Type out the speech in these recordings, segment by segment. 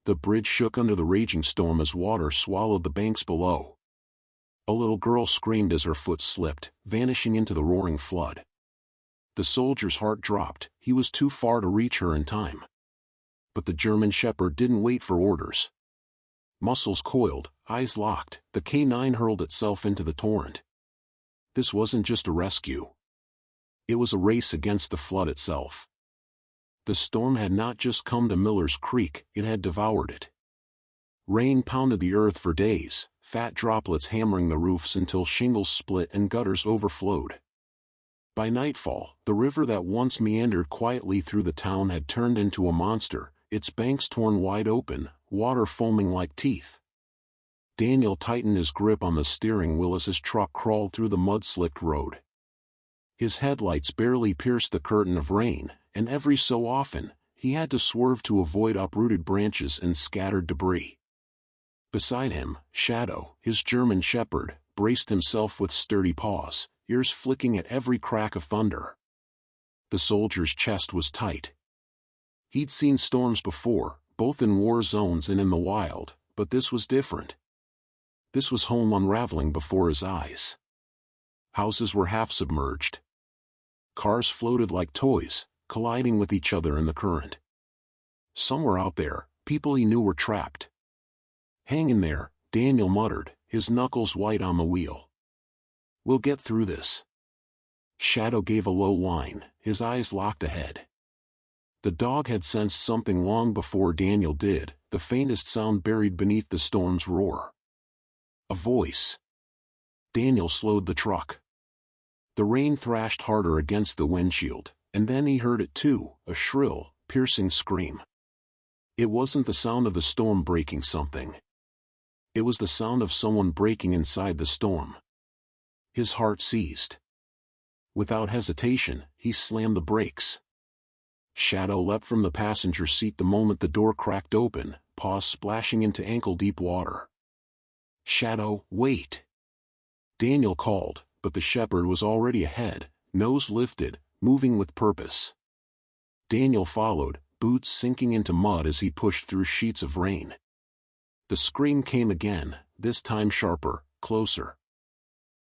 The bridge shook under the raging storm as water swallowed the banks below. A little girl screamed as her foot slipped, vanishing into the roaring flood. The soldier's heart dropped. He was too far to reach her in time. But the German shepherd didn't wait for orders. Muscles coiled, eyes locked, the K9 hurled itself into the torrent. This wasn't just a rescue. It was a race against the flood itself. The storm had not just come to Miller's Creek, it had devoured it. Rain pounded the earth for days, fat droplets hammering the roofs until shingles split and gutters overflowed. By nightfall, the river that once meandered quietly through the town had turned into a monster, its banks torn wide open, water foaming like teeth. Daniel tightened his grip on the steering wheel as his truck crawled through the mud-slicked road. His headlights barely pierced the curtain of rain, and every so often, he had to swerve to avoid uprooted branches and scattered debris. Beside him, Shadow, his German shepherd, braced himself with sturdy paws, ears flicking at every crack of thunder. The soldier's chest was tight. He'd seen storms before, both in war zones and in the wild, but this was different. This was home unraveling before his eyes. Houses were half submerged. Cars floated like toys, colliding with each other in the current. Somewhere out there, people he knew were trapped. "Hang in there," Daniel muttered, his knuckles white on the wheel. "We'll get through this." Shadow gave a low whine, his eyes locked ahead. The dog had sensed something long before Daniel did, the faintest sound buried beneath the storm's roar. A voice. Daniel slowed the truck. The rain thrashed harder against the windshield, and then he heard it too, a shrill, piercing scream. It wasn't the sound of the storm breaking something. It was the sound of someone breaking inside the storm. His heart seized. Without hesitation, he slammed the brakes. Shadow leapt from the passenger seat the moment the door cracked open, paws splashing into ankle-deep water. "Shadow, wait!" Daniel called, but the shepherd was already ahead, nose lifted, moving with purpose. Daniel followed, boots sinking into mud as he pushed through sheets of rain. The scream came again, this time sharper, closer.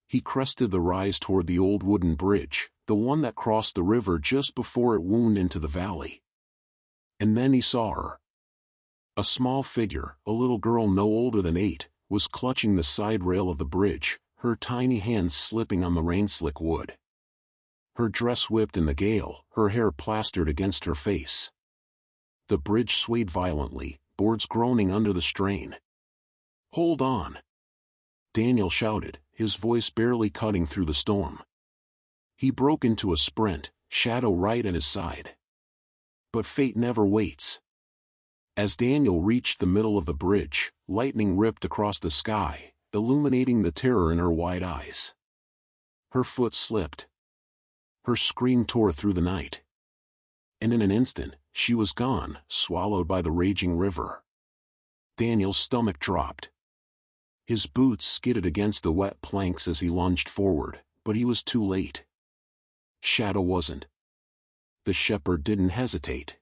He crested the rise toward the old wooden bridge, the one that crossed the river just before it wound into the valley. And then he saw her. A small figure, a little girl no older than 8, was clutching the side rail of the bridge, her tiny hands slipping on the rain-slick wood. Her dress whipped in the gale, her hair plastered against her face. The bridge swayed violently, boards groaning under the strain. "Hold on!" Daniel shouted, his voice barely cutting through the storm. He broke into a sprint, Shadow right at his side. But fate never waits. As Daniel reached the middle of the bridge, lightning ripped across the sky, illuminating the terror in her wide eyes. Her foot slipped. Her scream tore through the night. And in an instant, she was gone, swallowed by the raging river. Daniel's stomach dropped. His boots skidded against the wet planks as he lunged forward, but he was too late. Shadow wasn't. The shepherd didn't hesitate.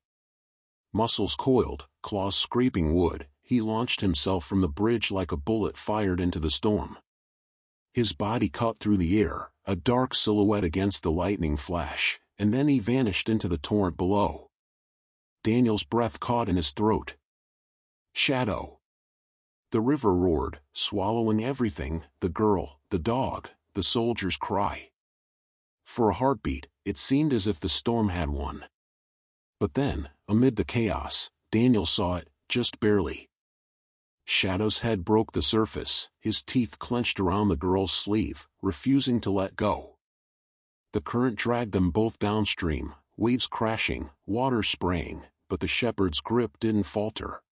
Muscles coiled, claws scraping wood, he launched himself from the bridge like a bullet fired into the storm. His body cut through the air, a dark silhouette against the lightning flash, and then he vanished into the torrent below. Daniel's breath caught in his throat. Shadow. The river roared, swallowing everything, the girl, the dog, the soldier's cry. For a heartbeat, it seemed as if the storm had won. But then, amid the chaos, Daniel saw it, just barely. Shadow's head broke the surface, his teeth clenched around the girl's sleeve, refusing to let go. The current dragged them both downstream, waves crashing, water spraying, but the shepherd's grip didn't falter.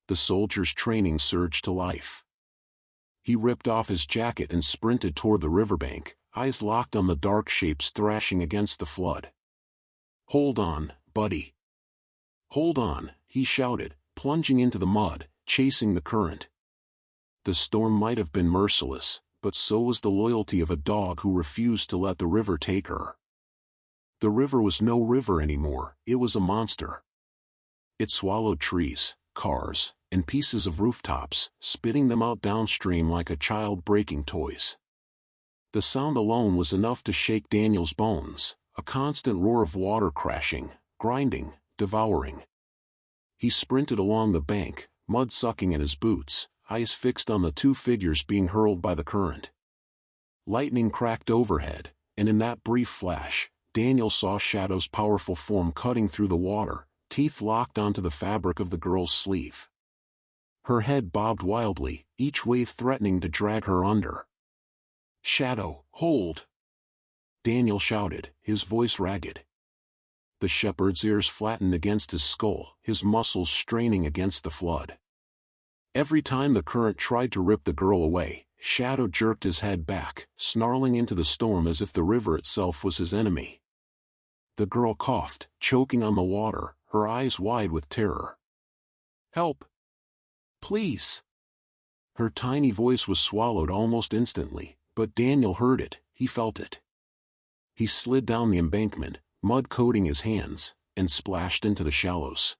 The soldier's training surged to life. He ripped off his jacket and sprinted toward the riverbank, eyes locked on the dark shapes thrashing against the flood. "Hold on, buddy. Hold on," he shouted, plunging into the mud, chasing the current. The storm might have been merciless, but so was the loyalty of a dog who refused to let the river take her. The river was no river anymore, it was a monster. It swallowed trees, cars, and pieces of rooftops, spitting them out downstream like a child breaking toys. The sound alone was enough to shake Daniel's bones, a constant roar of water crashing, grinding, devouring. He sprinted along the bank, mud sucking at his boots, eyes fixed on the two figures being hurled by the current. Lightning cracked overhead, and in that brief flash, Daniel saw Shadow's powerful form cutting through the water, teeth locked onto the fabric of the girl's sleeve. Her head bobbed wildly, each wave threatening to drag her under. "Shadow, hold!" Daniel shouted, his voice ragged. The shepherd's ears flattened against his skull, his muscles straining against the flood. Every time the current tried to rip the girl away, Shadow jerked his head back, snarling into the storm as if the river itself was his enemy. The girl coughed, choking on the water, her eyes wide with terror. "Help! Please!" Her tiny voice was swallowed almost instantly, but Daniel heard it, he felt it. He slid down the embankment, mud coating his hands, and splashed into the shallows.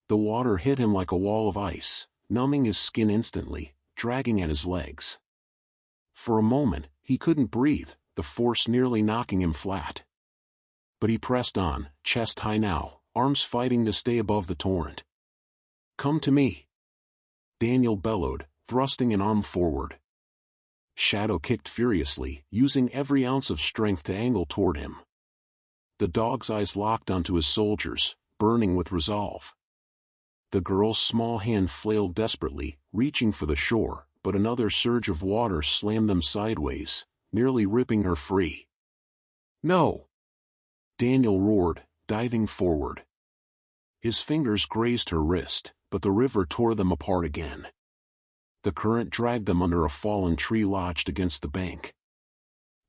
The water hit him like a wall of ice, numbing his skin instantly, dragging at his legs. For a moment, he couldn't breathe, the force nearly knocking him flat. But he pressed on, chest high now, arms fighting to stay above the torrent. "Come to me!" Daniel bellowed, thrusting an arm forward. Shadow kicked furiously, using every ounce of strength to angle toward him. The dog's eyes locked onto his soldiers, burning with resolve. The girl's small hand flailed desperately, reaching for the shore, but another surge of water slammed them sideways, nearly ripping her free. "No!" Daniel roared, diving forward. His fingers grazed her wrist, but the river tore them apart again. The current dragged them under a fallen tree lodged against the bank.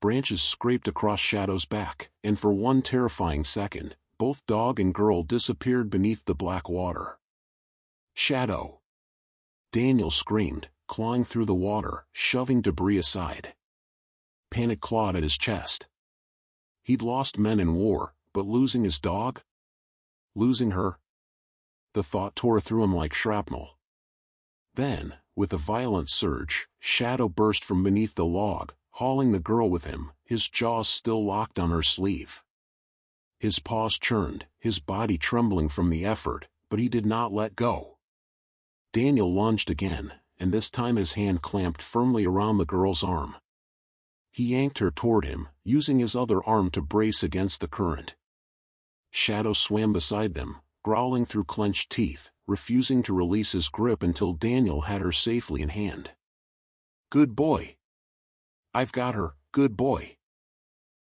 Branches scraped across Shadow's back, and for one terrifying second, both dog and girl disappeared beneath the black water. "Shadow!" Daniel screamed, clawing through the water, shoving debris aside. Panic clawed at his chest. He'd lost men in war, but losing his dog? Losing her? The thought tore through him like shrapnel. Then, with a violent surge, Shadow burst from beneath the log, hauling the girl with him, his jaws still locked on her sleeve. His paws churned, his body trembling from the effort, but he did not let go. Daniel lunged again, and this time his hand clamped firmly around the girl's arm. He yanked her toward him, using his other arm to brace against the current. Shadow swam beside them, growling through clenched teeth, refusing to release his grip until Daniel had her safely in hand. "Good boy! I've got her, good boy!"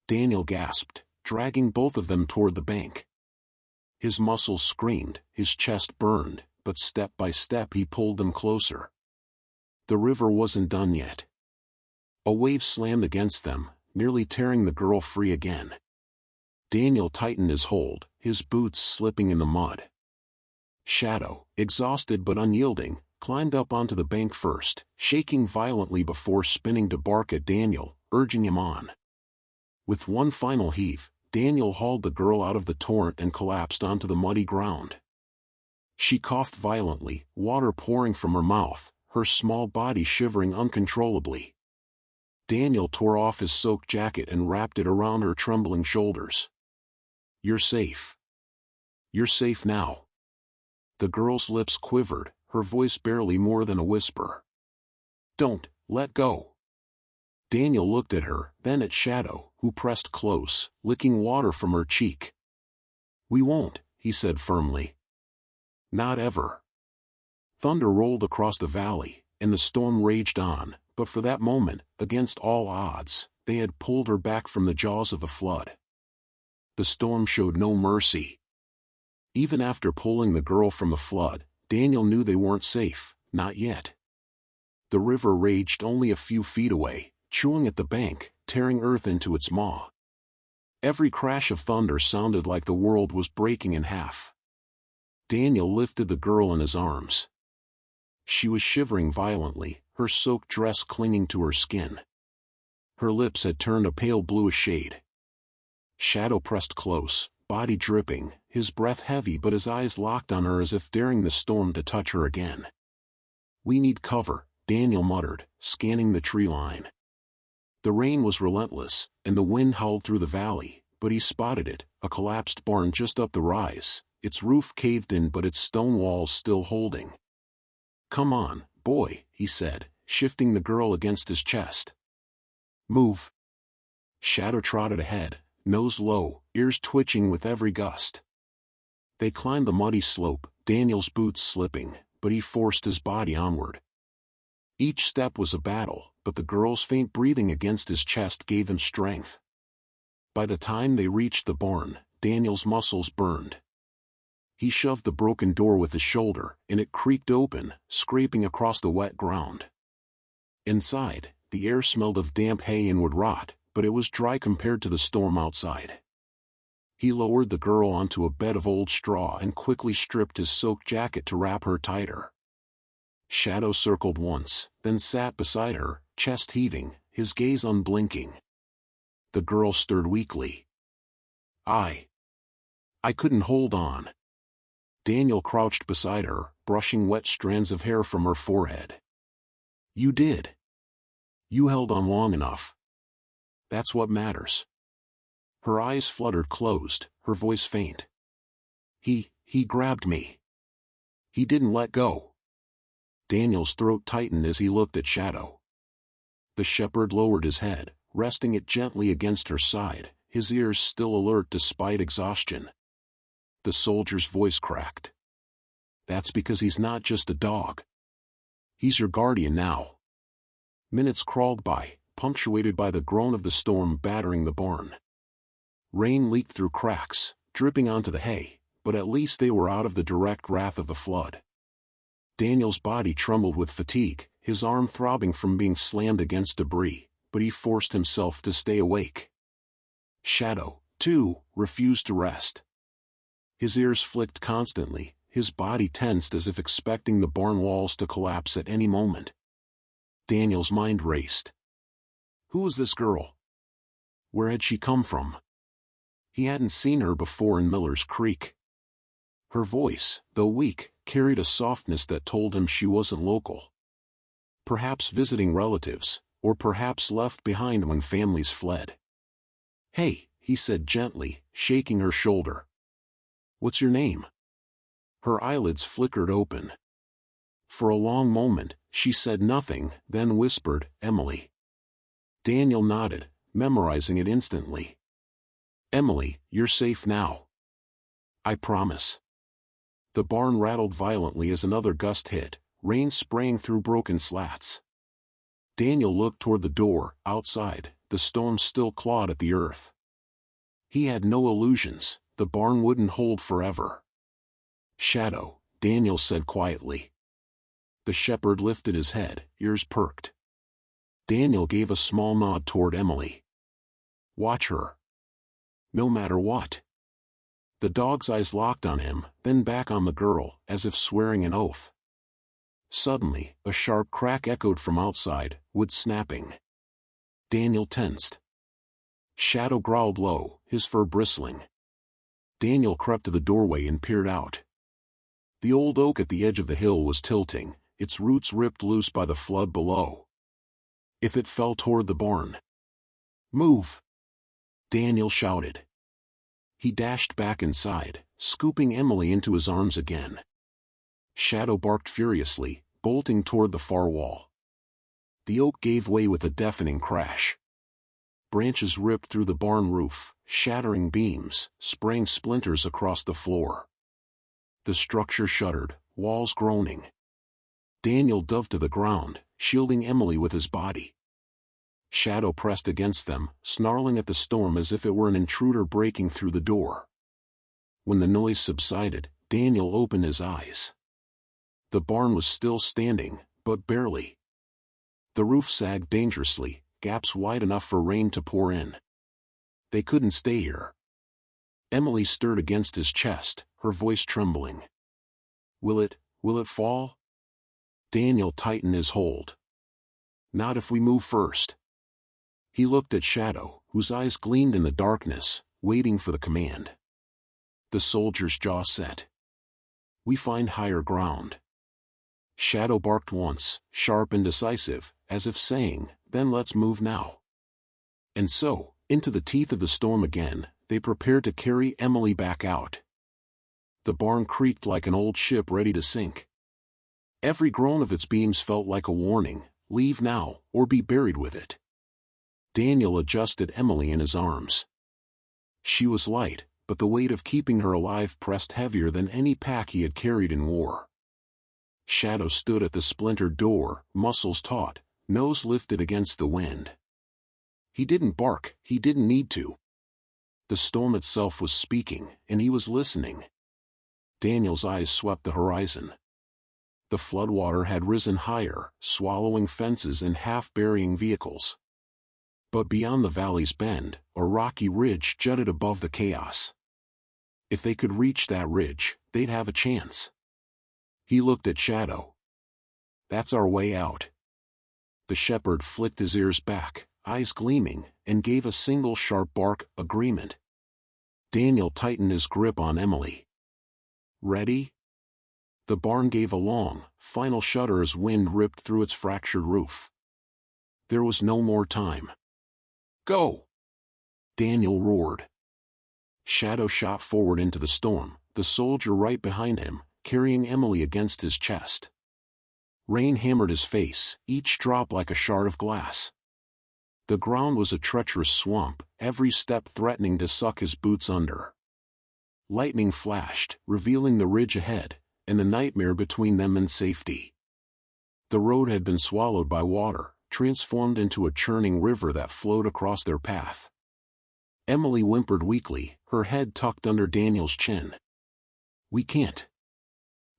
Daniel gasped, dragging both of them toward the bank. His muscles screamed, his chest burned, but step by step he pulled them closer. The river wasn't done yet. A wave slammed against them, nearly tearing the girl free again. Daniel tightened his hold, his boots slipping in the mud. Shadow, exhausted but unyielding, climbed up onto the bank first, shaking violently before spinning to bark at Daniel, urging him on. With one final heave, Daniel hauled the girl out of the torrent and collapsed onto the muddy ground. She coughed violently, water pouring from her mouth, her small body shivering uncontrollably. Daniel tore off his soaked jacket and wrapped it around her trembling shoulders. "You're safe. You're safe now." The girl's lips quivered, her voice barely more than a whisper. "Don't, let go." Daniel looked at her, then at Shadow, who pressed close, licking water from her cheek. "We won't," he said firmly. "Not ever." Thunder rolled across the valley, and the storm raged on, but for that moment, against all odds, they had pulled her back from the jaws of the flood. The storm showed no mercy. Even after pulling the girl from the flood, Daniel knew they weren't safe, not yet. The river raged only a few feet away, chewing at the bank, tearing earth into its maw. Every crash of thunder sounded like the world was breaking in half. Daniel lifted the girl in his arms. She was shivering violently, her soaked dress clinging to her skin. Her lips had turned a pale bluish shade. Shadow pressed close, body dripping, his breath heavy but his eyes locked on her as if daring the storm to touch her again. "We need cover," Daniel muttered, scanning the tree line. The rain was relentless, and the wind howled through the valley, but he spotted it, a collapsed barn just up the rise, its roof caved in but its stone walls still holding. "Come on, boy," he said, shifting the girl against his chest. "Move." Shadow trotted ahead, nose low, ears twitching with every gust. They climbed the muddy slope, Daniel's boots slipping, but he forced his body onward. Each step was a battle, but the girl's faint breathing against his chest gave him strength. By the time they reached the barn, Daniel's muscles burned. He shoved the broken door with his shoulder, and it creaked open, scraping across the wet ground. Inside, the air smelled of damp hay and wood rot, but it was dry compared to the storm outside. He lowered the girl onto a bed of old straw and quickly stripped his soaked jacket to wrap her tighter. Shadow circled once, then sat beside her, chest heaving, his gaze unblinking. The girl stirred weakly. I couldn't hold on." Daniel crouched beside her, brushing wet strands of hair from her forehead. "You did. You held on long enough. That's what matters." Her eyes fluttered closed, her voice faint. He grabbed me. He didn't let go." Daniel's throat tightened as he looked at Shadow. The shepherd lowered his head, resting it gently against her side, his ears still alert despite exhaustion. The soldier's voice cracked. "That's because he's not just a dog. He's your guardian now." Minutes crawled by, punctuated by the groan of the storm battering the barn. Rain leaked through cracks, dripping onto the hay, but at least they were out of the direct wrath of the flood. Daniel's body trembled with fatigue, his arm throbbing from being slammed against debris, but he forced himself to stay awake. Shadow, too, refused to rest. His ears flicked constantly, his body tensed as if expecting the barn walls to collapse at any moment. Daniel's mind raced. Who was this girl? Where had she come from? He hadn't seen her before in Miller's Creek. Her voice, though weak, carried a softness that told him she wasn't local. Perhaps visiting relatives, or perhaps left behind when families fled. "Hey," he said gently, shaking her shoulder. "What's your name?" Her eyelids flickered open. For a long moment, she said nothing, then whispered, "Emily." Daniel nodded, memorizing it instantly. "Emily, you're safe now. I promise." The barn rattled violently as another gust hit, rain spraying through broken slats. Daniel looked toward the door, outside, the storm still clawed at the earth. He had no illusions, the barn wouldn't hold forever. "Shadow," Daniel said quietly. The shepherd lifted his head, ears perked. Daniel gave a small nod toward Emily. "Watch her. No matter what." The dog's eyes locked on him, then back on the girl, as if swearing an oath. Suddenly, a sharp crack echoed from outside, wood snapping. Daniel tensed. Shadow growled low, his fur bristling. Daniel crept to the doorway and peered out. The old oak at the edge of the hill was tilting, its roots ripped loose by the flood below. If it fell toward the barn. "Move!" Daniel shouted. He dashed back inside, scooping Emily into his arms again. Shadow barked furiously, bolting toward the far wall. The oak gave way with a deafening crash. Branches ripped through the barn roof, shattering beams, spraying splinters across the floor. The structure shuddered, walls groaning. Daniel dove to the ground, shielding Emily with his body. Shadow pressed against them, snarling at the storm as if it were an intruder breaking through the door. When the noise subsided, Daniel opened his eyes. The barn was still standing, but barely. The roof sagged dangerously, gaps wide enough for rain to pour in. They couldn't stay here. Emily stirred against his chest, her voice trembling. Will it fall?" Daniel tightened his hold. "Not if we move first." He looked at Shadow, whose eyes gleamed in the darkness, waiting for the command. The soldier's jaw set. We find higher ground. Shadow barked once, sharp and decisive, as if saying, then let's move now. And so, into the teeth of the storm again, they prepared to carry Emily back out. The barn creaked like an old ship ready to sink. Every groan of its beams felt like a warning, leave now, or be buried with it. Daniel adjusted Emily in his arms. She was light, but the weight of keeping her alive pressed heavier than any pack he had carried in war. Shadow stood at the splintered door, muscles taut, nose lifted against the wind. He didn't bark, he didn't need to. The storm itself was speaking, and he was listening. Daniel's eyes swept the horizon. The floodwater had risen higher, swallowing fences and half-burying vehicles. But beyond the valley's bend, a rocky ridge jutted above the chaos. If they could reach that ridge, they'd have a chance. He looked at Shadow. That's our way out. The shepherd flicked his ears back, eyes gleaming, and gave a single sharp bark, agreement. Daniel tightened his grip on Emily. Ready? The barn gave a long, final shudder as wind ripped through its fractured roof. There was no more time. Go! Daniel roared. Shadow shot forward into the storm, the soldier right behind him, carrying Emily against his chest. Rain hammered his face, each drop like a shard of glass. The ground was a treacherous swamp, every step threatening to suck his boots under. Lightning flashed, revealing the ridge ahead, and the nightmare between them and safety. The road had been swallowed by water, transformed into a churning river that flowed across their path. Emily whimpered weakly, her head tucked under Daniel's chin. We can't.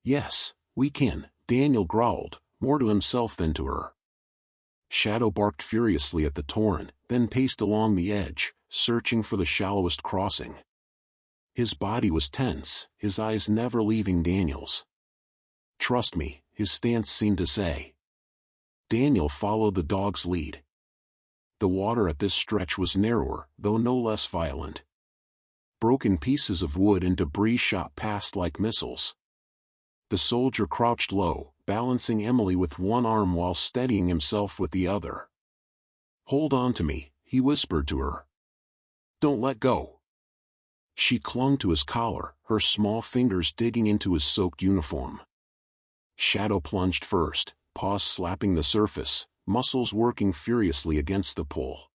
Yes, we can, Daniel growled, more to himself than to her. Shadow barked furiously at the torrent, then paced along the edge, searching for the shallowest crossing. His body was tense, his eyes never leaving Daniel's. Trust me, his stance seemed to say. Daniel followed the dog's lead. The water at this stretch was narrower, though no less violent. Broken pieces of wood and debris shot past like missiles. The soldier crouched low, balancing Emily with one arm while steadying himself with the other. Hold on to me, he whispered to her. Don't let go. She clung to his collar, her small fingers digging into his soaked uniform. Shadow plunged first, paws slapping the surface, muscles working furiously against the pull.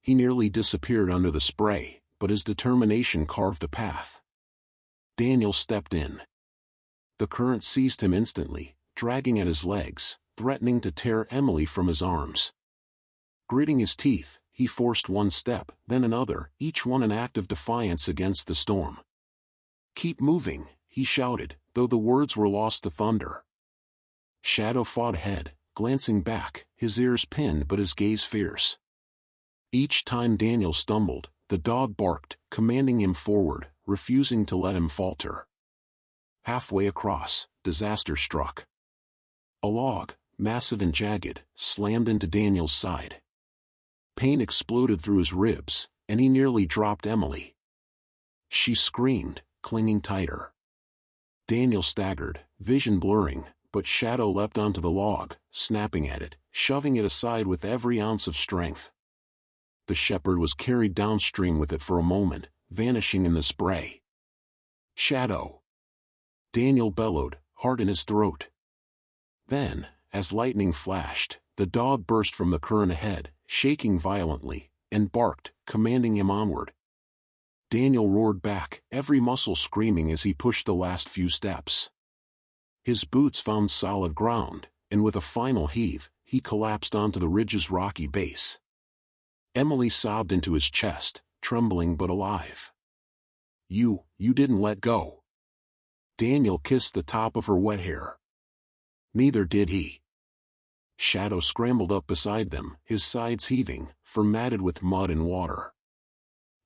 He nearly disappeared under the spray, but his determination carved a path. Daniel stepped in. The current seized him instantly, dragging at his legs, threatening to tear Emily from his arms. Gritting his teeth, he forced one step, then another, each one an act of defiance against the storm. Keep moving, he shouted, though the words were lost to thunder. Shadow fought ahead, glancing back, his ears pinned but his gaze fierce. Each time Daniel stumbled, the dog barked, commanding him forward, refusing to let him falter. Halfway across, disaster struck. A log, massive and jagged, slammed into Daniel's side. Pain exploded through his ribs, and he nearly dropped Emily. She screamed, clinging tighter. Daniel staggered, vision blurring, but Shadow leapt onto the log, snapping at it, shoving it aside with every ounce of strength. The shepherd was carried downstream with it for a moment, vanishing in the spray. Shadow! Daniel bellowed, heart in his throat. Then, as lightning flashed, the dog burst from the current ahead, shaking violently, and barked, commanding him onward. Daniel roared back, every muscle screaming as he pushed the last few steps. His boots found solid ground, and with a final heave, he collapsed onto the ridge's rocky base. Emily sobbed into his chest, trembling but alive. You didn't let go." Daniel kissed the top of her wet hair. "Neither did he." Shadow scrambled up beside them, his sides heaving, matted with mud and water.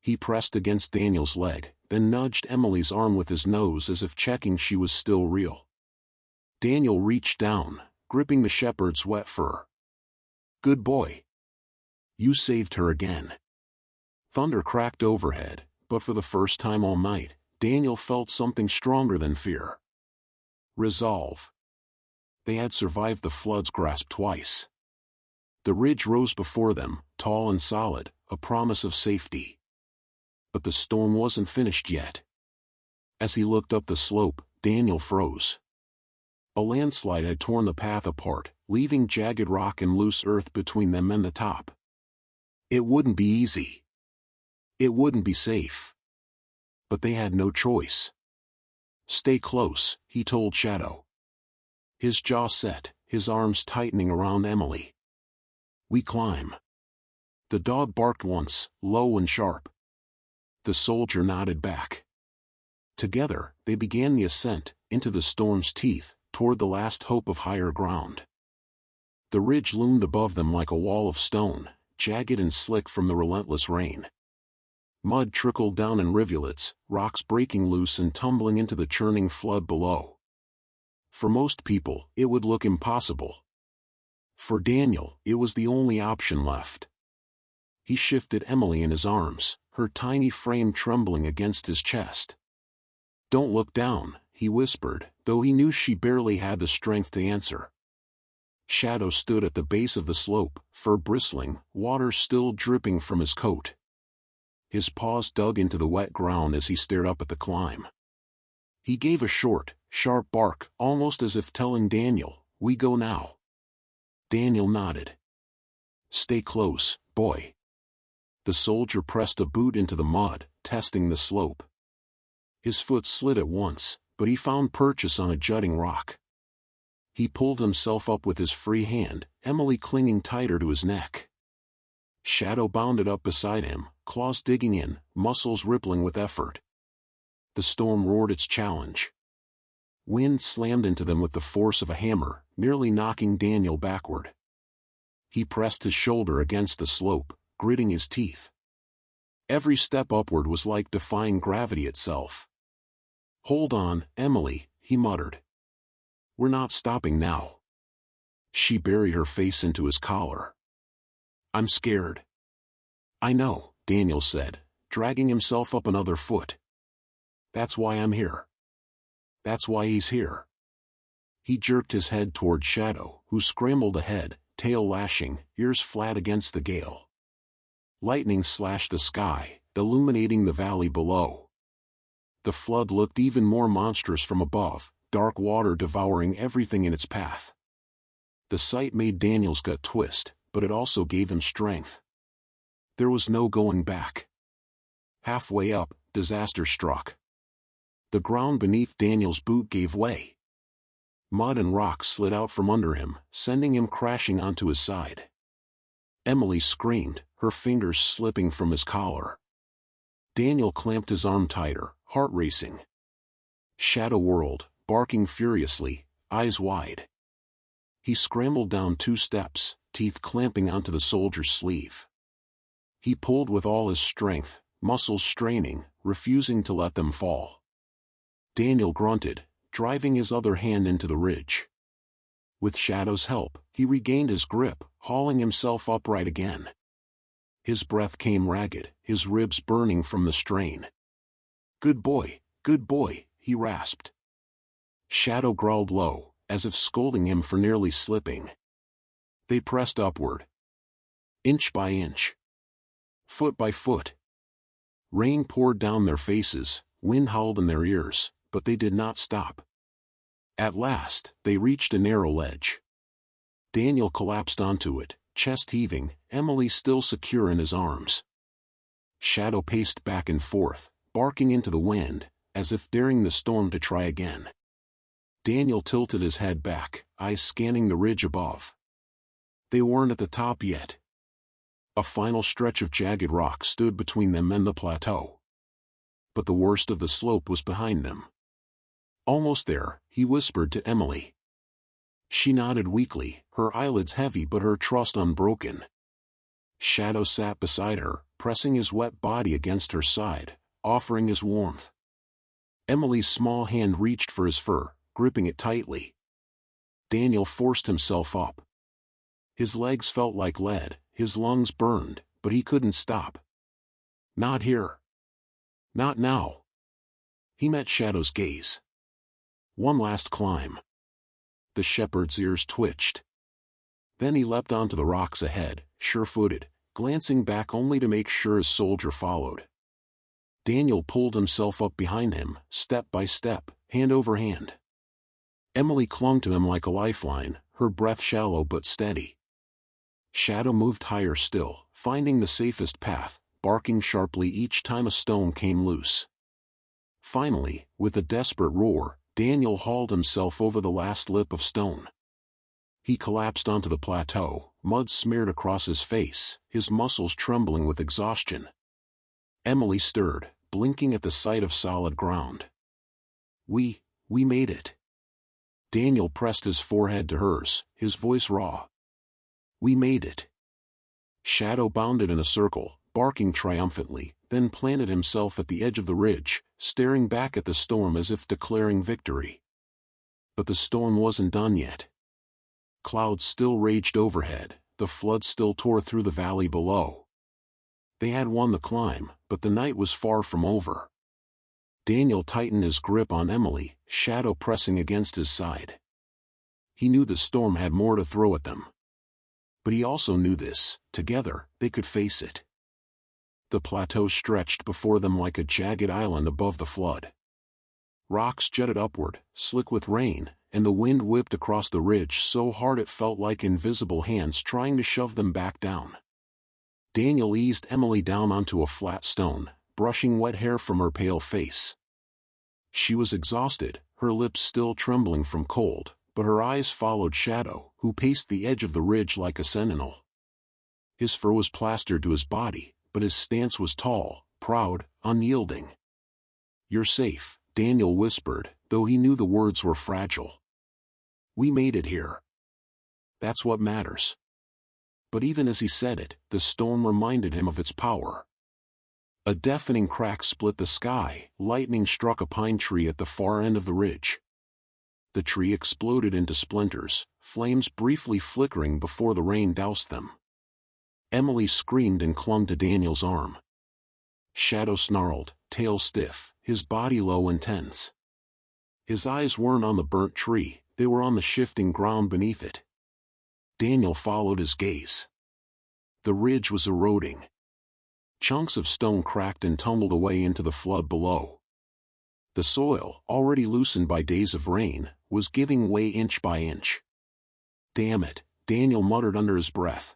He pressed against Daniel's leg, then nudged Emily's arm with his nose as if checking she was still real. Daniel reached down, gripping the shepherd's wet fur. "Good boy. You saved her again." Thunder cracked overhead, but for the first time all night, Daniel felt something stronger than fear. Resolve. They had survived the flood's grasp twice. The ridge rose before them, tall and solid, a promise of safety. But the storm wasn't finished yet. As he looked up the slope, Daniel froze. A landslide had torn the path apart, leaving jagged rock and loose earth between them and the top. It wouldn't be easy. It wouldn't be safe. But they had no choice. Stay close, he told Shadow. His jaw set, his arms tightening around Emily. We climb. The dog barked once, low and sharp. The soldier nodded back. Together, they began the ascent, into the storm's teeth, toward the last hope of higher ground. The ridge loomed above them like a wall of stone, jagged and slick from the relentless rain. Mud trickled down in rivulets, rocks breaking loose and tumbling into the churning flood below. For most people, it would look impossible. For Daniel, it was the only option left. He shifted Emily in his arms, her tiny frame trembling against his chest. Don't look down, he whispered, though he knew she barely had the strength to answer. Shadow stood at the base of the slope, fur bristling, water still dripping from his coat. His paws dug into the wet ground as he stared up at the climb. He gave a short, sharp bark, almost as if telling Daniel, "We go now." Daniel nodded. "Stay close, boy." The soldier pressed a boot into the mud, testing the slope. His foot slid at once, but he found purchase on a jutting rock. He pulled himself up with his free hand, Emily clinging tighter to his neck. Shadow bounded up beside him, claws digging in, muscles rippling with effort. The storm roared its challenge. Wind slammed into them with the force of a hammer, nearly knocking Daniel backward. He pressed his shoulder against the slope, gritting his teeth. Every step upward was like defying gravity itself. "Hold on, Emily," he muttered. "We're not stopping now." She buried her face into his collar. "I'm scared." "I know," Daniel said, dragging himself up another foot. "That's why I'm here. That's why he's here." He jerked his head toward Shadow, who scrambled ahead, tail lashing, ears flat against the gale. Lightning slashed the sky, illuminating the valley below. The flood looked even more monstrous from above, dark water devouring everything in its path. The sight made Daniel's gut twist, but it also gave him strength. There was no going back. Halfway up, disaster struck. The ground beneath Daniel's boot gave way. Mud and rocks slid out from under him, sending him crashing onto his side. Emily screamed, her fingers slipping from his collar. Daniel clamped his arm tighter, heart racing. Shadow whirled, barking furiously, eyes wide. He scrambled down 2 steps, teeth clamping onto the soldier's sleeve. He pulled with all his strength, muscles straining, refusing to let them fall. Daniel grunted, driving his other hand into the ridge. With Shadow's help, he regained his grip, hauling himself upright again. His breath came ragged, his ribs burning from the strain. Good boy," he rasped. Shadow growled low, as if scolding him for nearly slipping. They pressed upward. Inch by inch. Foot by foot. Rain poured down their faces, wind howled in their ears, but they did not stop. At last, they reached a narrow ledge. Daniel collapsed onto it, chest heaving, Emily still secure in his arms. Shadow paced back and forth, barking into the wind, as if daring the storm to try again. Daniel tilted his head back, eyes scanning the ridge above. They weren't at the top yet. A final stretch of jagged rock stood between them and the plateau. But the worst of the slope was behind them. "Almost there," he whispered to Emily. She nodded weakly, her eyelids heavy but her trust unbroken. Shadow sat beside her, pressing his wet body against her side, offering his warmth. Emily's small hand reached for his fur, gripping it tightly. Daniel forced himself up. His legs felt like lead, his lungs burned, but he couldn't stop. "Not here. Not now." He met Shadow's gaze. One last climb. The shepherd's ears twitched. Then he leapt onto the rocks ahead, sure-footed, glancing back only to make sure his soldier followed. Daniel pulled himself up behind him, step by step, hand over hand. Emily clung to him like a lifeline, her breath shallow but steady. Shadow moved higher still, finding the safest path, barking sharply each time a stone came loose. Finally, with a desperate roar, Daniel hauled himself over the last lip of stone. He collapsed onto the plateau, mud smeared across his face, his muscles trembling with exhaustion. Emily stirred, blinking at the sight of solid ground. We made it." Daniel pressed his forehead to hers, his voice raw. "We made it." Shadow bounded in a circle, barking triumphantly, then planted himself at the edge of the ridge, staring back at the storm as if declaring victory. But the storm wasn't done yet. Clouds still raged overhead, the flood still tore through the valley below. They had won the climb, but the night was far from over. Daniel tightened his grip on Emily, Shadow pressing against his side. He knew the storm had more to throw at them. But he also knew this, together, they could face it. The plateau stretched before them like a jagged island above the flood. Rocks jutted upward, slick with rain, and the wind whipped across the ridge so hard it felt like invisible hands trying to shove them back down. Daniel eased Emily down onto a flat stone, brushing wet hair from her pale face. She was exhausted, her lips still trembling from cold, but her eyes followed Shadow, who paced the edge of the ridge like a sentinel. His fur was plastered to his body, but his stance was tall, proud, unyielding. "You're safe," Daniel whispered, though he knew the words were fragile. "We made it here. That's what matters." But even as he said it, the storm reminded him of its power. A deafening crack split the sky, lightning struck a pine tree at the far end of the ridge. The tree exploded into splinters, flames briefly flickering before the rain doused them. Emily screamed and clung to Daniel's arm. Shadow snarled, tail stiff, his body low and tense. His eyes weren't on the burnt tree, they were on the shifting ground beneath it. Daniel followed his gaze. The ridge was eroding. Chunks of stone cracked and tumbled away into the flood below. The soil, already loosened by days of rain, was giving way inch by inch. "Damn it," Daniel muttered under his breath.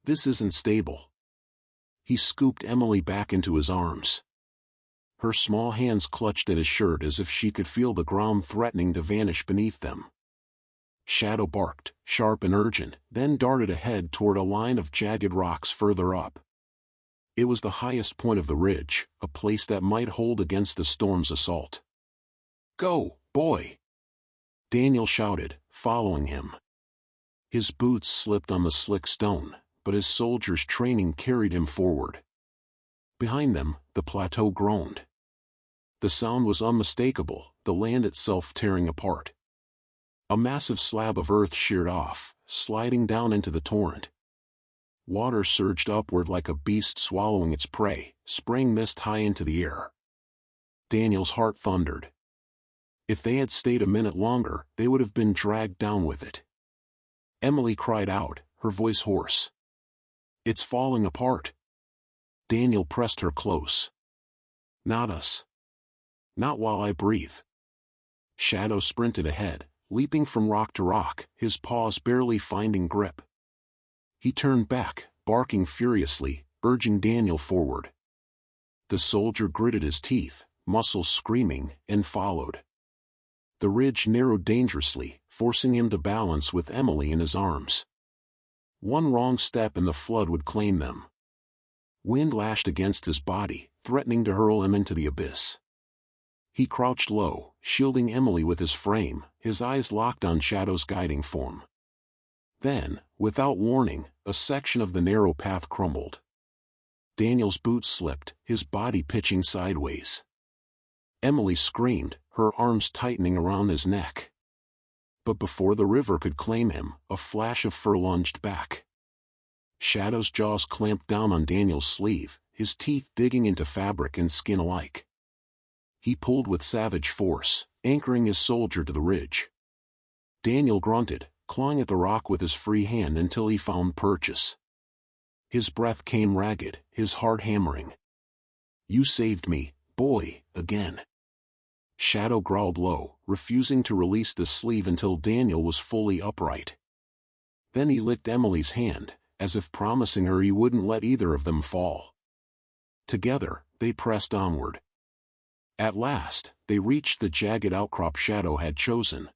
"This isn't stable." He scooped Emily back into his arms. Her small hands clutched at his shirt as if she could feel the ground threatening to vanish beneath them. Shadow barked, sharp and urgent, then darted ahead toward a line of jagged rocks further up. It was the highest point of the ridge, a place that might hold against the storm's assault. "Go, boy!" Daniel shouted, following him. His boots slipped on the slick stone, but his soldier's training carried him forward. Behind them, the plateau groaned. The sound was unmistakable, the land itself tearing apart. A massive slab of earth sheared off, sliding down into the torrent. Water surged upward like a beast swallowing its prey, spraying mist high into the air. Daniel's heart thundered. If they had stayed a minute longer, they would have been dragged down with it. Emily cried out, her voice hoarse. "It's falling apart." Daniel pressed her close. "Not us. Not while I breathe." Shadow sprinted ahead, leaping from rock to rock, his paws barely finding grip. He turned back, barking furiously, urging Daniel forward. The soldier gritted his teeth, muscles screaming, and followed. The ridge narrowed dangerously, forcing him to balance with Emily in his arms. One wrong step and the flood would claim them. Wind lashed against his body, threatening to hurl him into the abyss. He crouched low, shielding Emily with his frame, his eyes locked on Shadow's guiding form. Then, without warning, a section of the narrow path crumbled. Daniel's boots slipped, his body pitching sideways. Emily screamed, her arms tightening around his neck. But before the river could claim him, a flash of fur lunged back. Shadow's jaws clamped down on Daniel's sleeve, his teeth digging into fabric and skin alike. He pulled with savage force, anchoring his soldier to the ridge. Daniel grunted, clawing at the rock with his free hand until he found purchase. His breath came ragged, his heart hammering. "You saved me, boy, again." Shadow growled low, refusing to release the sleeve until Daniel was fully upright. Then he licked Emily's hand, as if promising her he wouldn't let either of them fall. Together, they pressed onward. At last, they reached the jagged outcrop Shadow had chosen.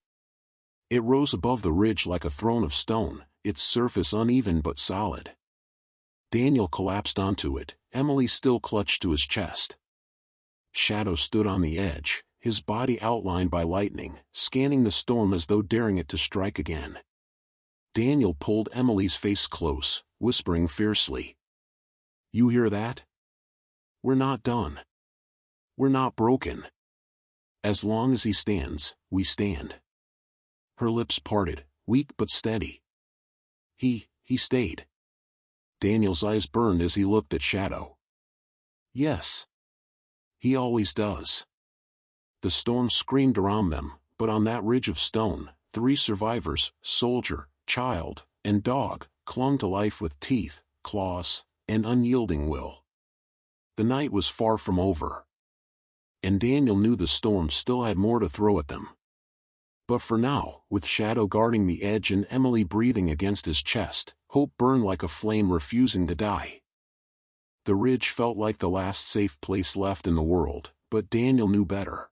It rose above the ridge like a throne of stone, its surface uneven but solid. Daniel collapsed onto it, Emily still clutched to his chest. Shadow stood on the edge, his body outlined by lightning, scanning the storm as though daring it to strike again. Daniel pulled Emily's face close, whispering fiercely. "You hear that? We're not done. We're not broken. As long as he stands, we stand." Her lips parted, weak but steady. He stayed. Daniel's eyes burned as he looked at Shadow. "Yes. He always does." The storm screamed around them, but on that ridge of stone, 3 survivors, soldier, child, and dog, clung to life with teeth, claws, and unyielding will. The night was far from over. And Daniel knew the storm still had more to throw at them. But for now, with Shadow guarding the edge and Emily breathing against his chest, hope burned like a flame refusing to die. The ridge felt like the last safe place left in the world, but Daniel knew better.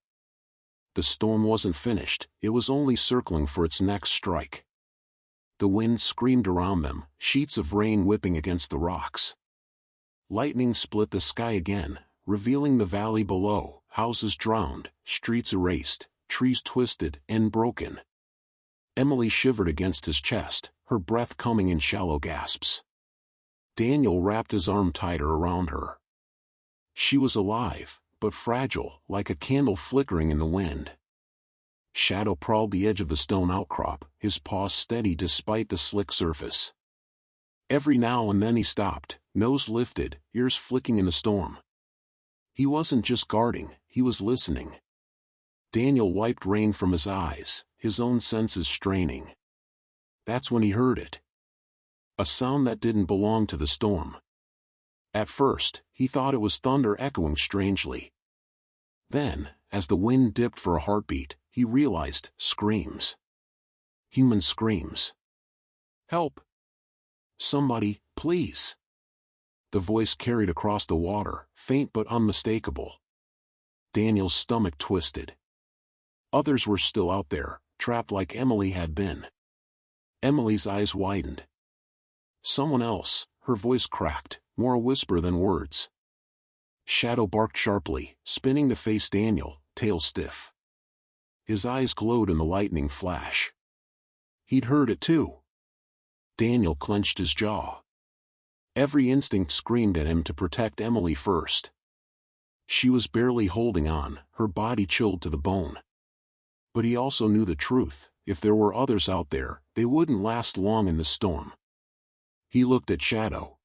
The storm wasn't finished, it was only circling for its next strike. The wind screamed around them, sheets of rain whipping against the rocks. Lightning split the sky again, revealing the valley below, houses drowned, streets erased, trees twisted and broken. Emily shivered against his chest, her breath coming in shallow gasps. Daniel wrapped his arm tighter around her. She was alive, but fragile, like a candle flickering in the wind. Shadow prowled the edge of the stone outcrop, his paws steady despite the slick surface. Every now and then he stopped, nose lifted, ears flicking in the storm. He wasn't just guarding, he was listening. Daniel wiped rain from his eyes, his own senses straining. That's when he heard it. A sound that didn't belong to the storm. At first, he thought it was thunder echoing strangely. Then, as the wind dipped for a heartbeat, he realized screams. Human screams. "Help! Somebody, please!" The voice carried across the water, faint but unmistakable. Daniel's stomach twisted. Others were still out there, trapped like Emily had been. Emily's eyes widened. Someone else, her voice cracked, more a whisper than words. Shadow barked sharply, spinning to face Daniel, tail stiff. His eyes glowed in the lightning flash. He'd heard it too. Daniel clenched his jaw. Every instinct screamed at him to protect Emily first. She was barely holding on, her body chilled to the bone. But he also knew the truth, if there were others out there, they wouldn't last long in the storm. He looked at Shadow.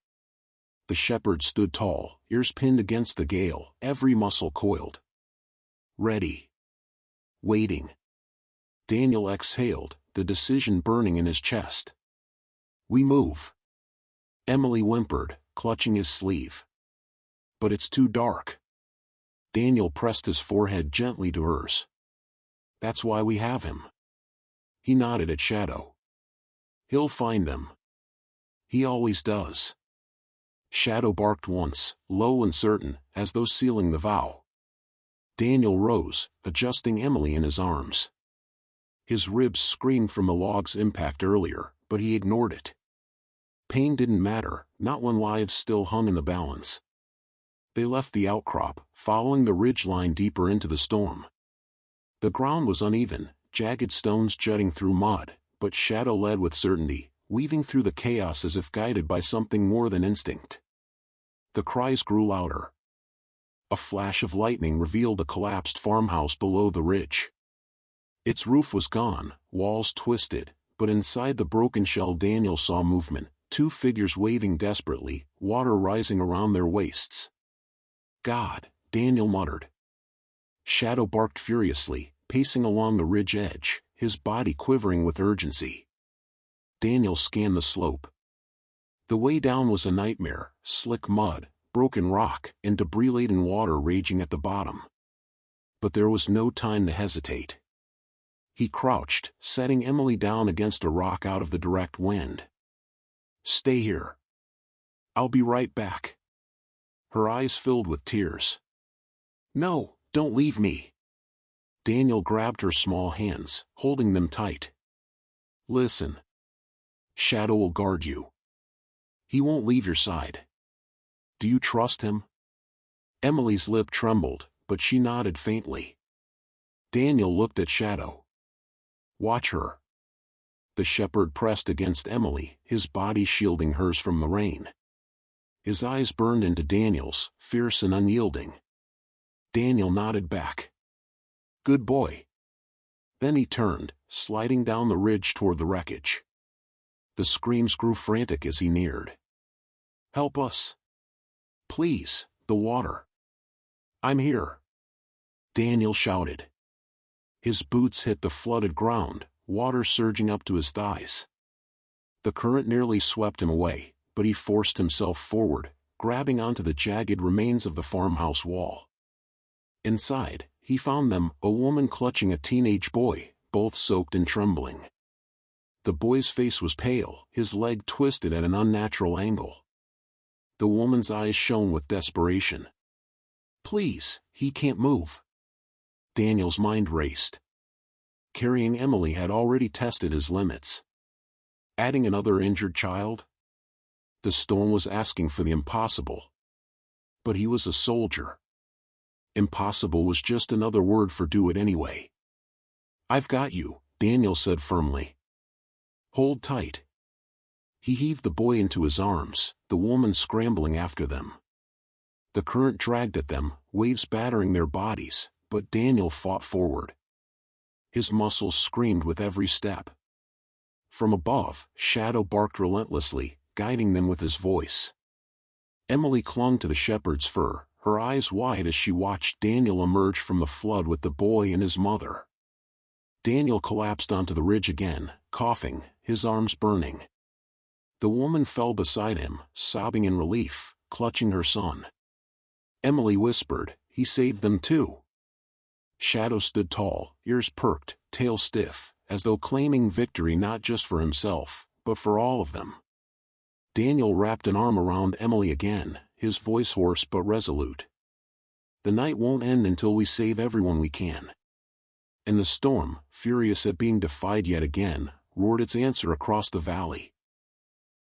The shepherd stood tall, ears pinned against the gale, every muscle coiled. Ready. Waiting. Daniel exhaled, the decision burning in his chest. "We move." Emily whimpered, clutching his sleeve. "But it's too dark." Daniel pressed his forehead gently to hers. "That's why we have him." He nodded at Shadow. "He'll find them. He always does." Shadow barked once, low and certain, as though sealing the vow. Daniel rose, adjusting Emily in his arms. His ribs screamed from the log's impact earlier, but he ignored it. Pain didn't matter, not when lives still hung in the balance. They left the outcrop, following the ridge line deeper into the storm. The ground was uneven, jagged stones jutting through mud, but Shadow led with certainty, weaving through the chaos as if guided by something more than instinct. The cries grew louder. A flash of lightning revealed a collapsed farmhouse below the ridge. Its roof was gone, walls twisted, but inside the broken shell Daniel saw movement, 2 figures waving desperately, water rising around their waists. "God," Daniel muttered. Shadow barked furiously, pacing along the ridge edge, his body quivering with urgency. Daniel scanned the slope. The way down was a nightmare, slick mud, broken rock, and debris-laden water raging at the bottom. But there was no time to hesitate. He crouched, setting Emily down against a rock out of the direct wind. "Stay here. I'll be right back." Her eyes filled with tears. "No, don't leave me." Daniel grabbed her small hands, holding them tight. "Listen. Shadow will guard you. He won't leave your side. Do you trust him?" Emily's lip trembled, but she nodded faintly. Daniel looked at Shadow. "Watch her." The shepherd pressed against Emily, his body shielding hers from the rain. His eyes burned into Daniel's, fierce and unyielding. Daniel nodded back. "Good boy." Then he turned, sliding down the ridge toward the wreckage. The screams grew frantic as he neared. "Help us. Please, the water." "I'm here," Daniel shouted. His boots hit the flooded ground, water surging up to his thighs. The current nearly swept him away, but he forced himself forward, grabbing onto the jagged remains of the farmhouse wall. Inside, he found them, a woman clutching a teenage boy, both soaked and trembling. The boy's face was pale, his leg twisted at an unnatural angle. The woman's eyes shone with desperation. "Please, he can't move." Daniel's mind raced. Carrying Emily had already tested his limits. Adding another injured child? The storm was asking for the impossible. But he was a soldier. Impossible was just another word for do it anyway. "I've got you," Daniel said firmly. "Hold tight." He heaved the boy into his arms, the woman scrambling after them. The current dragged at them, waves battering their bodies, but Daniel fought forward. His muscles screamed with every step. From above, Shadow barked relentlessly, guiding them with his voice. Emily clung to the shepherd's fur, her eyes wide as she watched Daniel emerge from the flood with the boy and his mother. Daniel collapsed onto the ridge again, coughing, his arms burning. The woman fell beside him, sobbing in relief, clutching her son. Emily whispered, "He saved them too." Shadow stood tall, ears perked, tail stiff, as though claiming victory not just for himself, but for all of them. Daniel wrapped an arm around Emily again, his voice hoarse but resolute. "The night won't end until we save everyone we can." And the storm, furious at being defied yet again, roared its answer across the valley.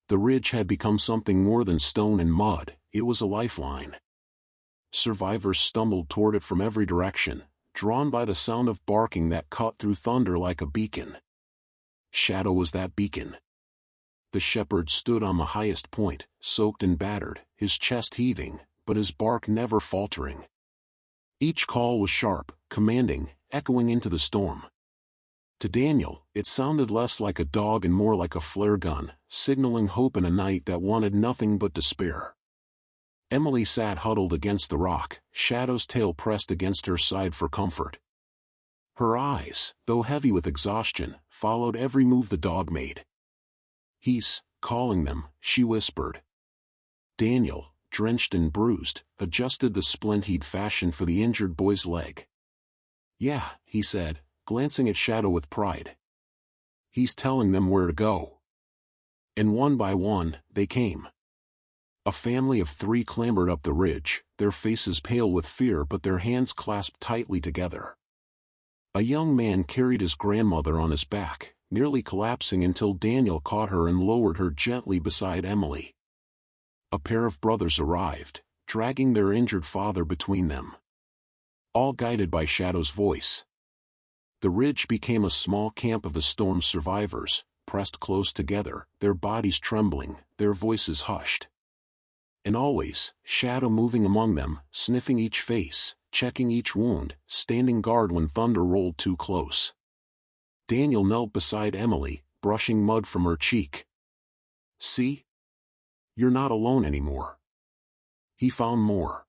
The ridge had become something more than stone and mud, it was a lifeline. Survivors stumbled toward it from every direction, drawn by the sound of barking that cut through thunder like a beacon. Shadow was that beacon. The shepherd stood on the highest point, soaked and battered, his chest heaving, but his bark never faltering. Each call was sharp, commanding, echoing into the storm. To Daniel, it sounded less like a dog and more like a flare gun, signaling hope in a night that wanted nothing but despair. Emily sat huddled against the rock, Shadow's tail pressed against her side for comfort. Her eyes, though heavy with exhaustion, followed every move the dog made. "He's calling them," she whispered. Daniel, drenched and bruised, adjusted the splint he'd fashioned for the injured boy's leg. "Yeah," he said, glancing at Shadow with pride. "He's telling them where to go." And one by one, they came. A family of 3 clambered up the ridge, their faces pale with fear but their hands clasped tightly together. A young man carried his grandmother on his back, nearly collapsing until Daniel caught her and lowered her gently beside Emily. A pair of brothers arrived, dragging their injured father between them. All guided by Shadow's voice. The ridge became a small camp of the storm's survivors, pressed close together, their bodies trembling, their voices hushed. And always, Shadow moving among them, sniffing each face, checking each wound, standing guard when thunder rolled too close. Daniel knelt beside Emily, brushing mud from her cheek. "See? You're not alone anymore." He found more.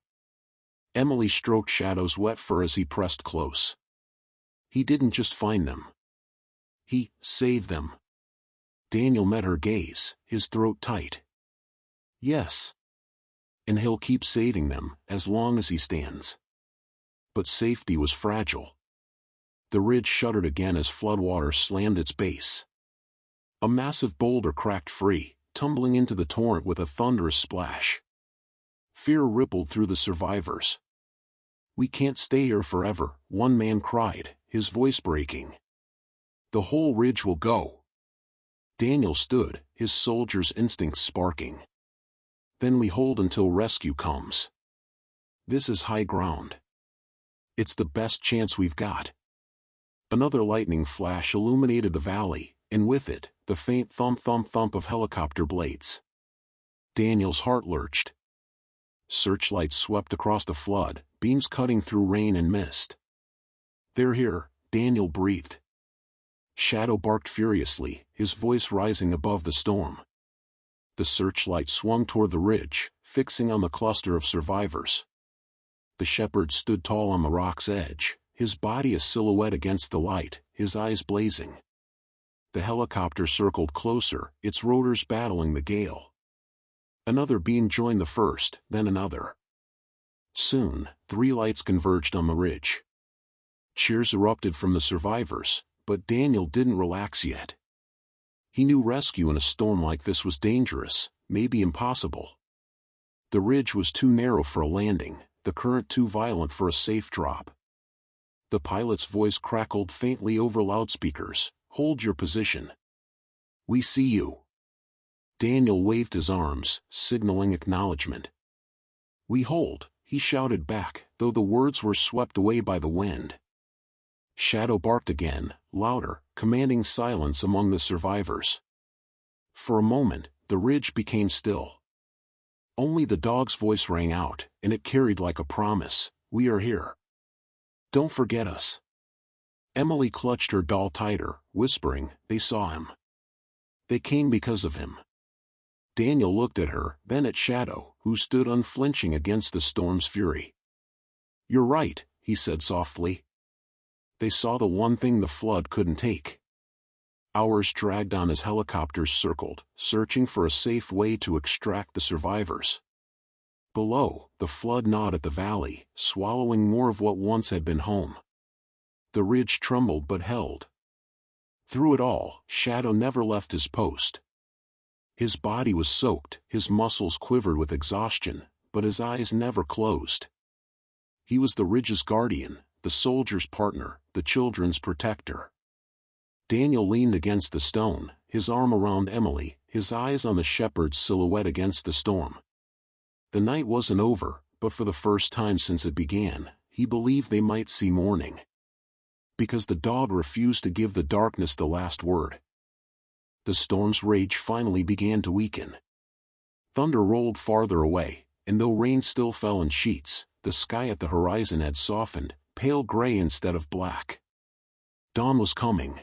Emily stroked Shadow's wet fur as he pressed close. He didn't just find them. He saved them. Daniel met her gaze, his throat tight. Yes. And he'll keep saving them, as long as he stands. But safety was fragile. The ridge shuddered again as floodwater slammed its base. A massive boulder cracked free, tumbling into the torrent with a thunderous splash. Fear rippled through the survivors. "We can't stay here forever," one man cried, his voice breaking. "The whole ridge will go." Daniel stood, his soldier's instincts sparking. "Then we hold until rescue comes. This is high ground. It's the best chance we've got." Another lightning flash illuminated the valley, and with it, the faint thump-thump-thump of helicopter blades. Daniel's heart lurched. Searchlights swept across the flood, beams cutting through rain and mist. "They're here," Daniel breathed. Shadow barked furiously, his voice rising above the storm. The searchlight swung toward the ridge, fixing on the cluster of survivors. The shepherd stood tall on the rock's edge, his body a silhouette against the light, his eyes blazing. The helicopter circled closer, its rotors battling the gale. Another beam joined the first, then another. Soon, 3 lights converged on the ridge. Cheers erupted from the survivors, but Daniel didn't relax yet. He knew rescue in a storm like this was dangerous, maybe impossible. The ridge was too narrow for a landing, the current too violent for a safe drop. The pilot's voice crackled faintly over loudspeakers, "Hold your position. We see you." Daniel waved his arms, signaling acknowledgement. "We hold," he shouted back, though the words were swept away by the wind. Shadow barked again, louder, commanding silence among the survivors. For a moment, the ridge became still. Only the dog's voice rang out, and it carried like a promise, "We are here. Don't forget us." Emily clutched her doll tighter, whispering, "They saw him. They came because of him." Daniel looked at her, then at Shadow, who stood unflinching against the storm's fury. "You're right," he said softly. "They saw the one thing the flood couldn't take." Hours dragged on as helicopters circled, searching for a safe way to extract the survivors. Below, the flood gnawed at the valley, swallowing more of what once had been home. The ridge trembled but held. Through it all, Shadow never left his post. His body was soaked, his muscles quivered with exhaustion, but his eyes never closed. He was the ridge's guardian, the soldier's partner, the children's protector. Daniel leaned against the stone, his arm around Emily, his eyes on the shepherd's silhouette against the storm. The night wasn't over, but for the first time since it began, he believed they might see morning. Because the dog refused to give the darkness the last word. The storm's rage finally began to weaken. Thunder rolled farther away, and though rain still fell in sheets, the sky at the horizon had softened, pale gray instead of black. Dawn was coming.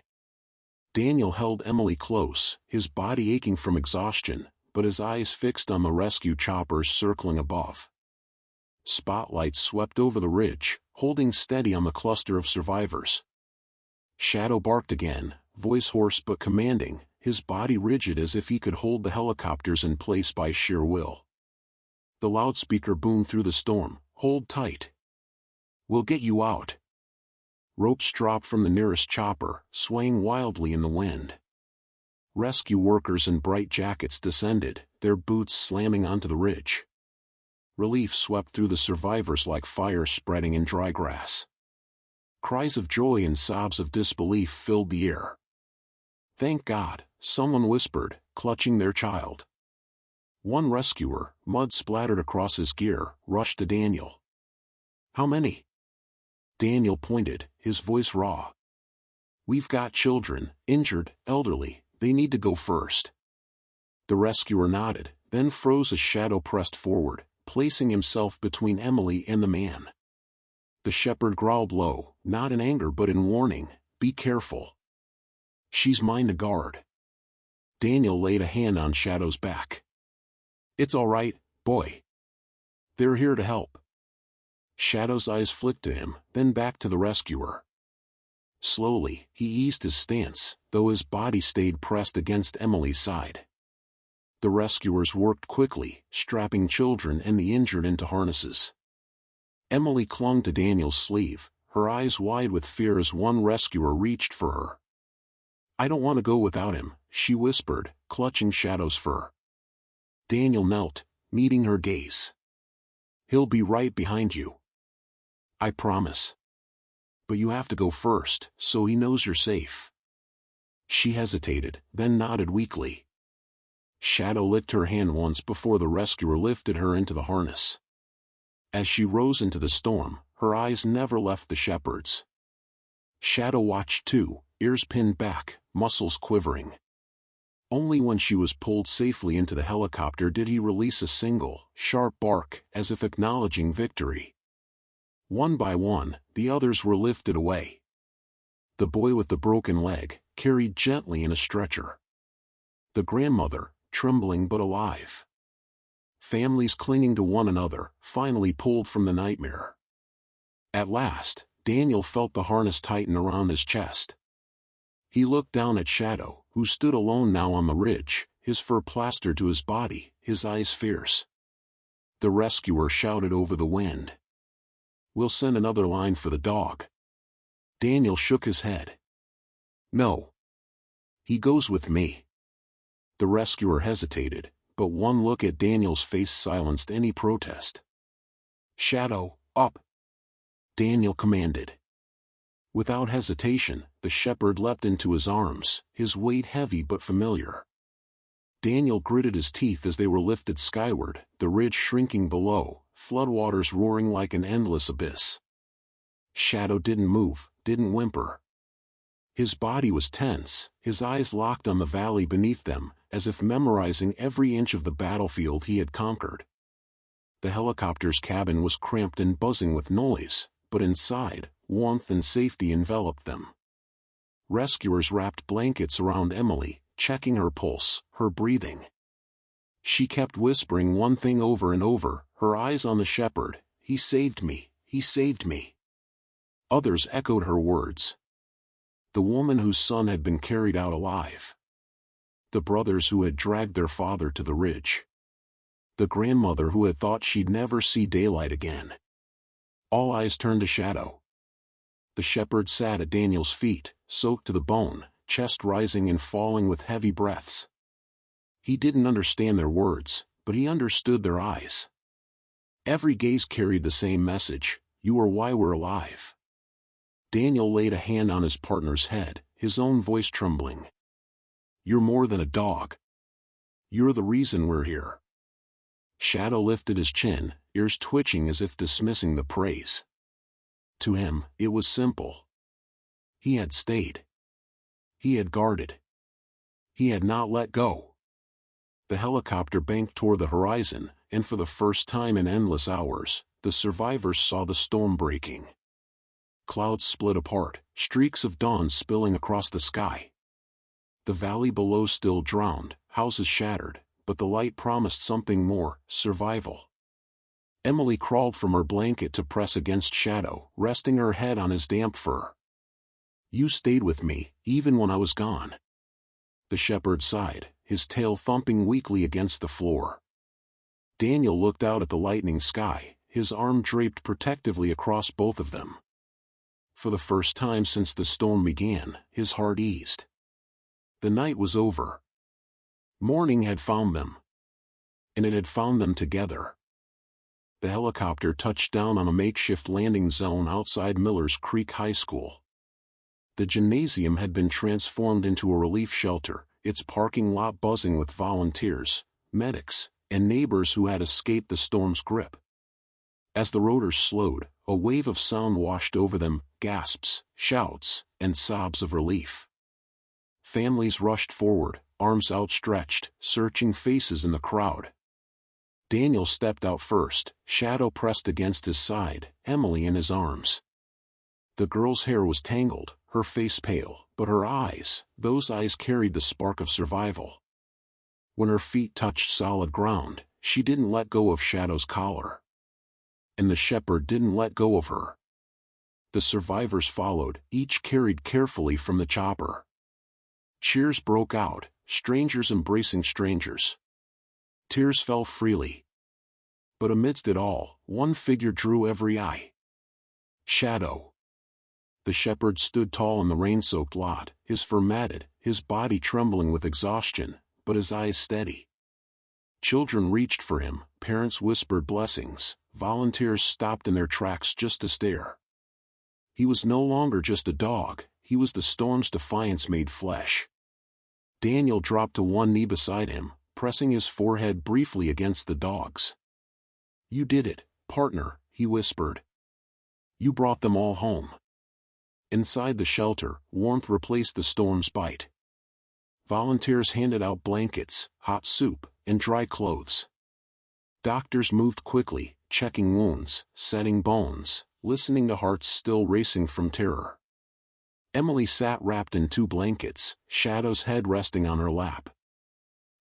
Daniel held Emily close, his body aching from exhaustion, but his eyes fixed on the rescue choppers circling above. Spotlights swept over the ridge, holding steady on the cluster of survivors. Shadow barked again, voice hoarse but commanding, his body rigid as if he could hold the helicopters in place by sheer will. The loudspeaker boomed through the storm, "Hold tight. We'll get you out." Ropes dropped from the nearest chopper, swaying wildly in the wind. Rescue workers in bright jackets descended, their boots slamming onto the ridge. Relief swept through the survivors like fire spreading in dry grass. Cries of joy and sobs of disbelief filled the air. "Thank God," someone whispered, clutching their child. One rescuer, mud splattered across his gear, rushed to Daniel. "How many?" Daniel pointed, his voice raw. "We've got children, injured, elderly, they need to go first." The rescuer nodded, then froze as Shadow pressed forward, placing himself between Emily and the man. The shepherd growled low, not in anger but in warning, "Be careful. She's mine to guard." Daniel laid a hand on Shadow's back. "It's all right, boy. They're here to help." Shadow's eyes flicked to him, then back to the rescuer. Slowly, he eased his stance, though his body stayed pressed against Emily's side. The rescuers worked quickly, strapping children and the injured into harnesses. Emily clung to Daniel's sleeve, her eyes wide with fear as one rescuer reached for her. "I don't want to go without him," she whispered, clutching Shadow's fur. Daniel knelt, meeting her gaze. "He'll be right behind you. I promise. But you have to go first, so he knows you're safe." She hesitated, then nodded weakly. Shadow licked her hand once before the rescuer lifted her into the harness. As she rose into the storm, her eyes never left the shepherd's. Shadow watched too, ears pinned back, muscles quivering. Only when she was pulled safely into the helicopter did he release a single, sharp bark, as if acknowledging victory. One by one, the others were lifted away. The boy with the broken leg, carried gently in a stretcher. The grandmother, trembling but alive. Families clinging to one another, finally pulled from the nightmare. At last, Daniel felt the harness tighten around his chest. He looked down at Shadow, who stood alone now on the ridge, his fur plastered to his body, his eyes fierce. The rescuer shouted over the wind. "We'll send another line for the dog." Daniel shook his head. "No. He goes with me." The rescuer hesitated, but one look at Daniel's face silenced any protest. "Shadow, up!" Daniel commanded. Without hesitation, the shepherd leapt into his arms, his weight heavy but familiar. Daniel gritted his teeth as they were lifted skyward, the ridge shrinking below, floodwaters roaring like an endless abyss. Shadow didn't move, didn't whimper. His body was tense, his eyes locked on the valley beneath them, as if memorizing every inch of the battlefield he had conquered. The helicopter's cabin was cramped and buzzing with noise, but inside, warmth and safety enveloped them. Rescuers wrapped blankets around Emily, checking her pulse, her breathing. She kept whispering one thing over and over, her eyes on the shepherd: "He saved me, he saved me." Others echoed her words. The woman whose son had been carried out alive. The brothers who had dragged their father to the ridge. The grandmother who had thought she'd never see daylight again. All eyes turned to Shadow. The shepherd sat at Daniel's feet, soaked to the bone, chest rising and falling with heavy breaths. He didn't understand their words, but he understood their eyes. Every gaze carried the same message: "You are why we're alive." Daniel laid a hand on his partner's head, his own voice trembling. "You're more than a dog. You're the reason we're here." Shadow lifted his chin, ears twitching as if dismissing the praise. To him, it was simple. He had stayed. He had guarded. He had not let go. The helicopter banked toward the horizon, and for the first time in endless hours, the survivors saw the storm breaking. Clouds split apart, streaks of dawn spilling across the sky. The valley below still drowned, houses shattered, but the light promised something more: survival. Emily crawled from her blanket to press against Shadow, resting her head on his damp fur. "You stayed with me, even when I was gone." The shepherd sighed, his tail thumping weakly against the floor. Daniel looked out at the lightening sky, his arm draped protectively across both of them. For the first time since the storm began, his heart eased. The night was over. Morning had found them. And it had found them together. The helicopter touched down on a makeshift landing zone outside Millers Creek High School. The gymnasium had been transformed into a relief shelter, its parking lot buzzing with volunteers, medics, and neighbors who had escaped the storm's grip. As the rotors slowed, a wave of sound washed over them, gasps, shouts, and sobs of relief. Families rushed forward, arms outstretched, searching faces in the crowd. Daniel stepped out first, Shadow pressed against his side, Emily in his arms. The girl's hair was tangled, her face pale, but her eyes, those eyes carried the spark of survival. When her feet touched solid ground, she didn't let go of Shadow's collar. And the shepherd didn't let go of her. The survivors followed, each carried carefully from the chopper. Cheers broke out, strangers embracing strangers. Tears fell freely. But amidst it all, one figure drew every eye. Shadow. The shepherd stood tall in the rain-soaked lot, his fur matted, his body trembling with exhaustion, but his eyes steady. Children reached for him, parents whispered blessings, volunteers stopped in their tracks just to stare. He was no longer just a dog, he was the storm's defiance made flesh. Daniel dropped to one knee beside him, pressing his forehead briefly against the dog's. "You did it, partner," he whispered. "You brought them all home." Inside the shelter, warmth replaced the storm's bite. Volunteers handed out blankets, hot soup, and dry clothes. Doctors moved quickly, checking wounds, setting bones, listening to hearts still racing from terror. Emily sat wrapped in 2 blankets, Shadow's head resting on her lap.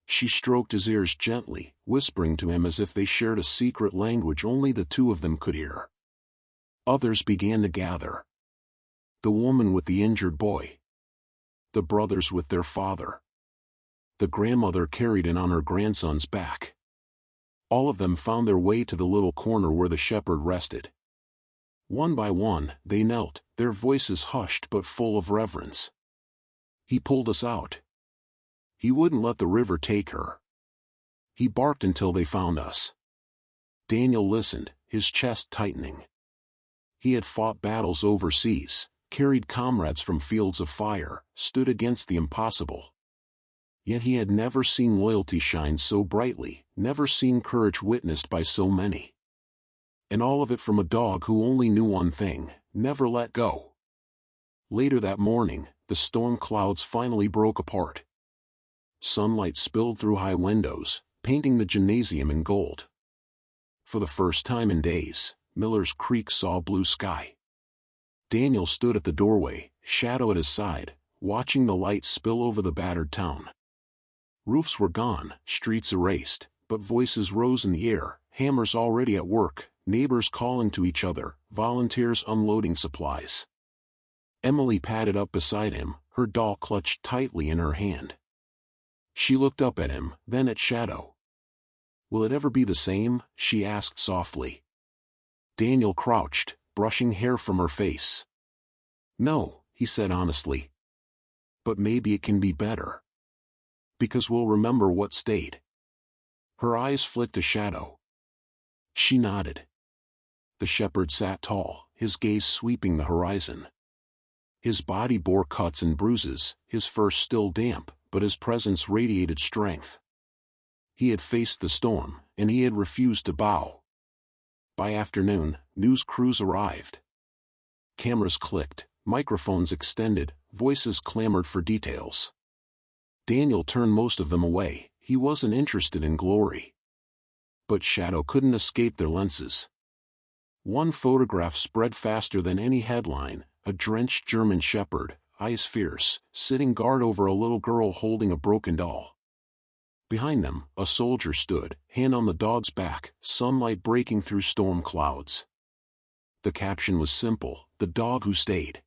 She stroked his ears gently, whispering to him as if they shared a secret language only the 2 of them could hear. Others began to gather. The woman with the injured boy. The brothers with their father. The grandmother carried in on her grandson's back. All of them found their way to the little corner where the shepherd rested. One by one, they knelt, their voices hushed but full of reverence. "He pulled us out. He wouldn't let the river take her. He barked until they found us." Daniel listened, his chest tightening. He had fought battles overseas, carried comrades from fields of fire, stood against the impossible. Yet he had never seen loyalty shine so brightly, never seen courage witnessed by so many. And all of it from a dog who only knew one thing: never let go. Later that morning, the storm clouds finally broke apart. Sunlight spilled through high windows, painting the gymnasium in gold. For the first time in days, Miller's Creek saw blue sky. Daniel stood at the doorway, Shadow at his side, watching the light spill over the battered town. Roofs were gone, streets erased, but voices rose in the air, hammers already at work, neighbors calling to each other, volunteers unloading supplies. Emily padded up beside him, her doll clutched tightly in her hand. She looked up at him, then at Shadow. "Will it ever be the same?" she asked softly. Daniel crouched, brushing hair from her face. "No," he said honestly. "But maybe it can be better. Because we'll remember what stayed." Her eyes flicked to Shadow. She nodded. The shepherd sat tall, his gaze sweeping the horizon. His body bore cuts and bruises, his fur still damp, but his presence radiated strength. He had faced the storm, and he had refused to bow. By afternoon, news crews arrived. Cameras clicked, microphones extended, voices clamored for details. Daniel turned most of them away, he wasn't interested in glory. But Shadow couldn't escape their lenses. One photograph spread faster than any headline: a drenched German shepherd, eyes fierce, sitting guard over a little girl holding a broken doll. Behind them, a soldier stood, hand on the dog's back, sunlight breaking through storm clouds. The caption was simple: "The dog who stayed."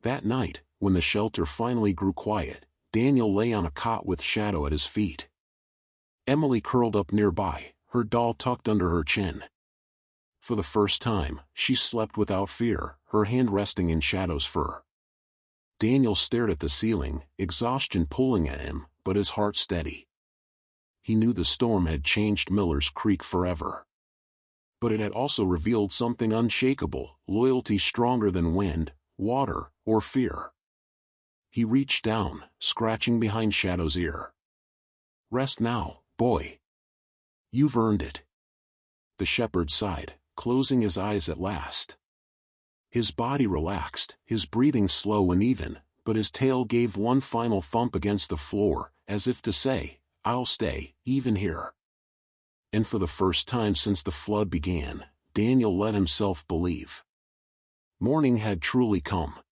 That night, when the shelter finally grew quiet, Daniel lay on a cot with Shadow at his feet. Emily curled up nearby, her doll tucked under her chin. For the first time, she slept without fear, her hand resting in Shadow's fur. Daniel stared at the ceiling, exhaustion pulling at him, but his heart steady. He knew the storm had changed Miller's Creek forever. But it had also revealed something unshakable: loyalty stronger than wind, water, or fear. He reached down, scratching behind Shadow's ear. "Rest now, boy. You've earned it." The shepherd sighed, closing his eyes at last. His body relaxed, his breathing slow and even, but his tail gave one final thump against the floor, as if to say, "I'll stay, even here." And for the first time since the flood began, Daniel let himself believe. Morning had truly come.